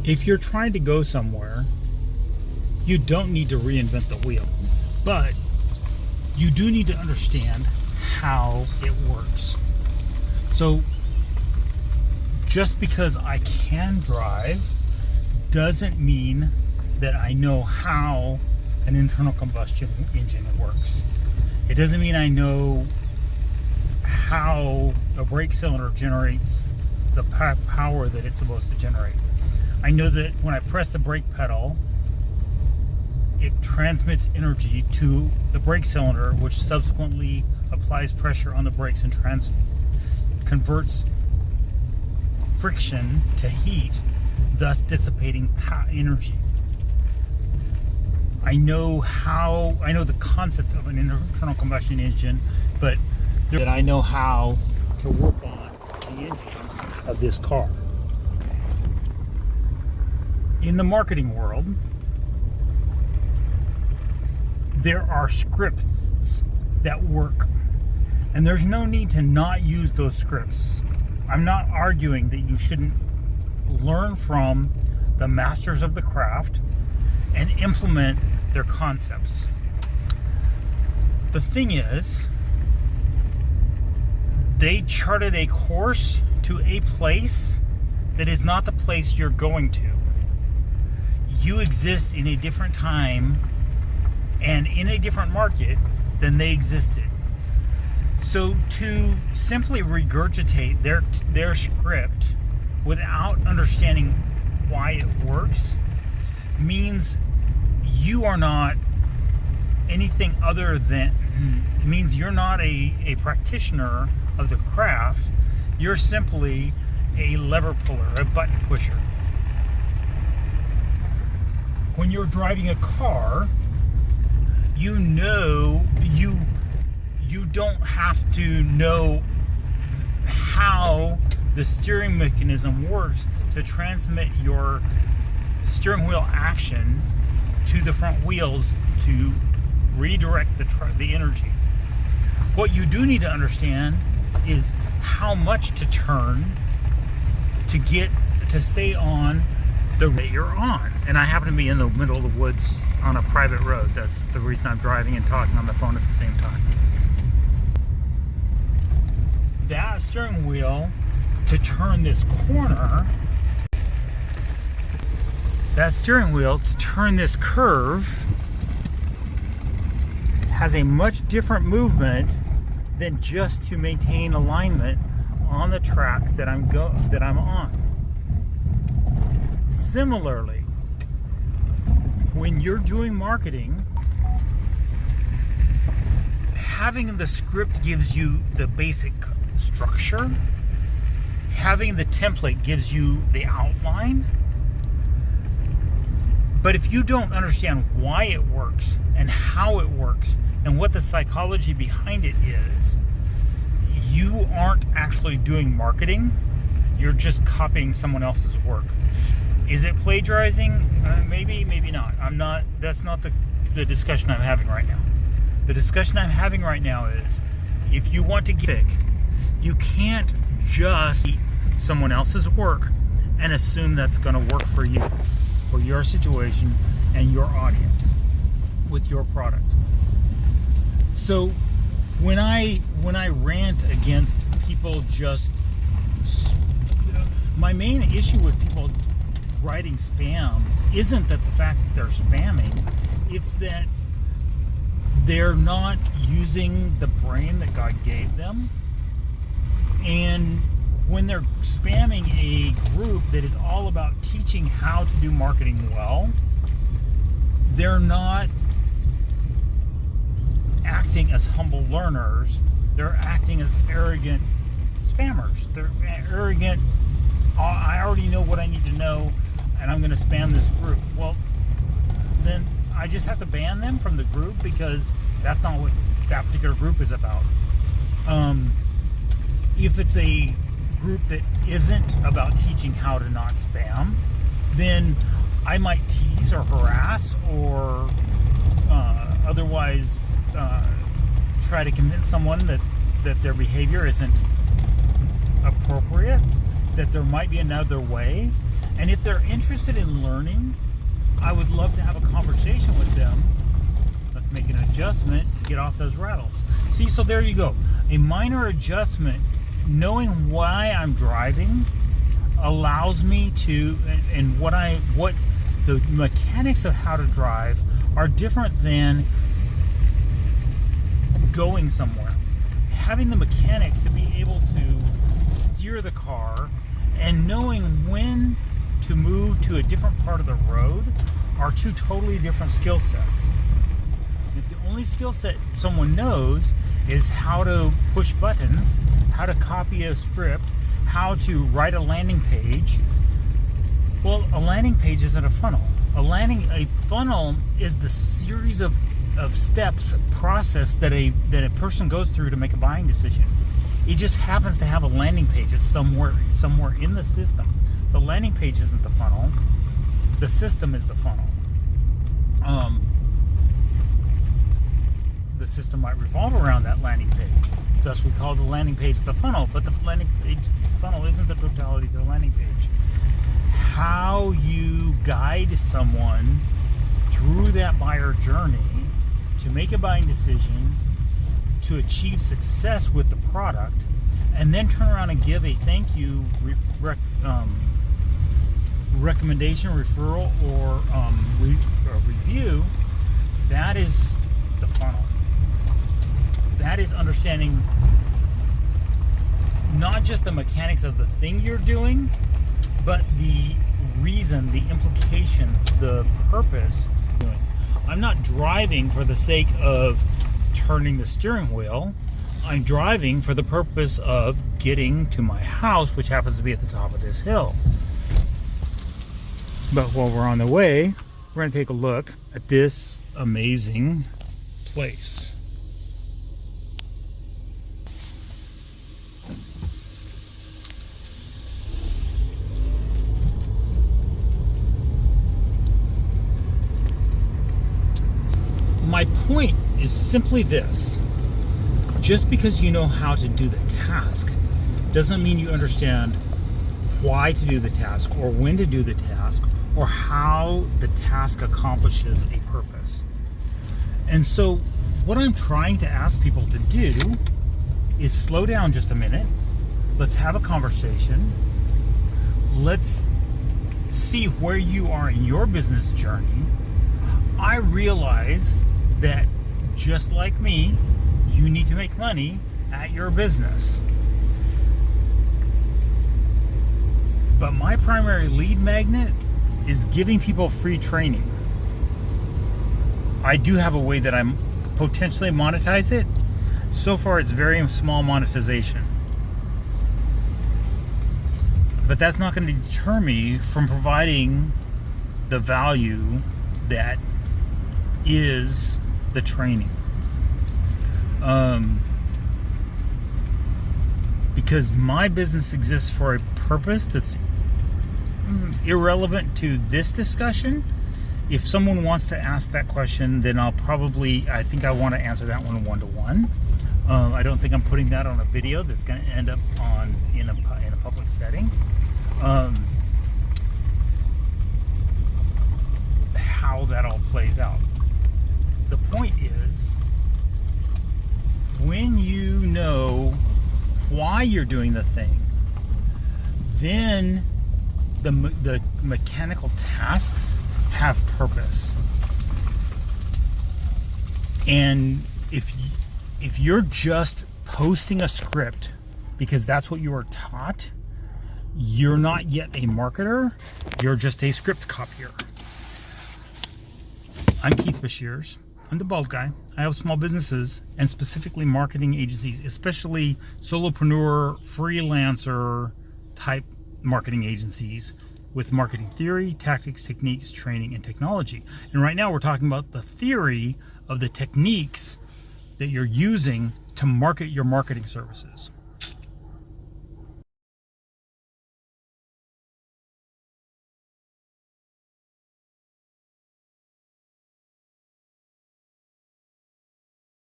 If you're trying to go somewhere, you don't need to reinvent the wheel, but you do need to understand how it works. So just because I can drive doesn't mean that I know how an internal combustion engine works. It doesn't mean I know how a brake cylinder generates the power that it's supposed to generate. I know that when I press the brake pedal, it transmits energy to the brake cylinder, which subsequently applies pressure on the brakes and converts friction to heat, thus dissipating energy. I know the concept of an internal combustion engine, but that I know how to work on the engine of this car. In the marketing world, there are scripts that work, and there's no need to not use those scripts. I'm not arguing that you shouldn't learn from the masters of the craft and implement their concepts. The thing is, they charted a course to a place that is not the place you're going to. You exist in a different time and in a different market than they existed. So to simply regurgitate their script without understanding why it works means you are not anything other than, means you're not a practitioner of the craft. You're simply a lever puller, a button pusher. When you're driving a car, you know you don't have to know how the steering mechanism works to transmit your steering wheel action to the front wheels to redirect the energy. What you do need to understand is how much to turn to stay on the road you're on. And I happen to be in the middle of the woods on a private road. That's the reason I'm driving and talking on the phone at the same time. That steering wheel to turn this corner, that steering wheel to turn this curve has a much different movement than just to maintain alignment on the track that I'm on. Similarly, when you're doing marketing, having the script gives you the basic structure. Having the template gives you the outline. But if you don't understand why it works and how it works and what the psychology behind it is, you aren't actually doing marketing. You're just copying someone else's work. Is it plagiarizing? Maybe, maybe not. That's not the discussion I'm having right now. The discussion I'm having right now is, if you want to get it, you can't just eat someone else's work and assume that's going to work for you, for your situation and your audience with your product. So when I rant against people my main issue with people writing spam isn't that the fact that they're spamming, it's that they're not using the brain that God gave them. And when they're spamming a group that is all about teaching how to do marketing well, they're not acting as humble learners. They're acting as arrogant spammers. They're arrogant, I already know what I need to know, and I'm going to spam this group. Well, then I just have to ban them from the group, because that's not what that particular group is about. If it's a group that isn't about teaching how to not spam, then I might tease or harass or otherwise try to convince someone that their behavior isn't appropriate, that there might be another way. And if they're interested in learning, I would love to have a conversation with them. Let's make an adjustment to get off those rattles. See, so there you go. A minor adjustment, knowing why I'm driving, allows me to, and what the mechanics of how to drive are different than going somewhere. Having the mechanics to be able to steer the car and knowing when to move to a different part of the road are two totally different skill sets. If the only skill set someone knows is how to push buttons, how to copy a script, how to write a landing page, well, a landing page isn't a funnel. A funnel is the series of steps, process that a person goes through to make a buying decision. It just happens to have a landing page. It's somewhere in the system. The landing page isn't the funnel. The system is the funnel. The system might revolve around that landing page. Thus, we call the landing page the funnel. But the landing page funnel isn't the totality of the landing page. How you guide someone through that buyer journey to make a buying decision, to achieve success with the product, and then turn around and give a thank you recommendation, referral, or review, that is the funnel. That is understanding not just the mechanics of the thing you're doing, but the reason, the implications, the purpose. I'm not driving for the sake of turning the steering wheel. I'm driving for the purpose of getting to my house, which happens to be at the top of this hill. But while we're on the way, we're going to take a look at this amazing place. My point is simply this: just because you know how to do the task doesn't mean you understand why to do the task, or when to do the task, or how the task accomplishes a purpose. And so what I'm trying to ask people to do is slow down just a minute. Let's have a conversation. Let's see where you are in your business journey. I realize that just like me, you need to make money at your business. But my primary lead magnet is giving people free training. I do have a way that I'm potentially monetize it. So far, it's very small monetization. But that's not going to deter me from providing the value that is the training. Because my business exists for a purpose that's irrelevant to this discussion. If someone wants to ask that question, then I think I want to answer that one one-to-one. I don't think I'm putting that on a video that's going to end up in a public setting. How that all plays out. The point is, when you know why you're doing the thing, then the mechanical tasks have purpose. And if you're just posting a script because that's what you were taught, you're not yet a marketer, you're just a script copier. I'm Keith Bashirs. I'm the bald guy. I help small businesses and specifically marketing agencies, especially solopreneur, freelancer type marketing agencies, with marketing theory, tactics, techniques, training, and technology. And right now we're talking about the theory of the techniques that you're using to market your marketing services.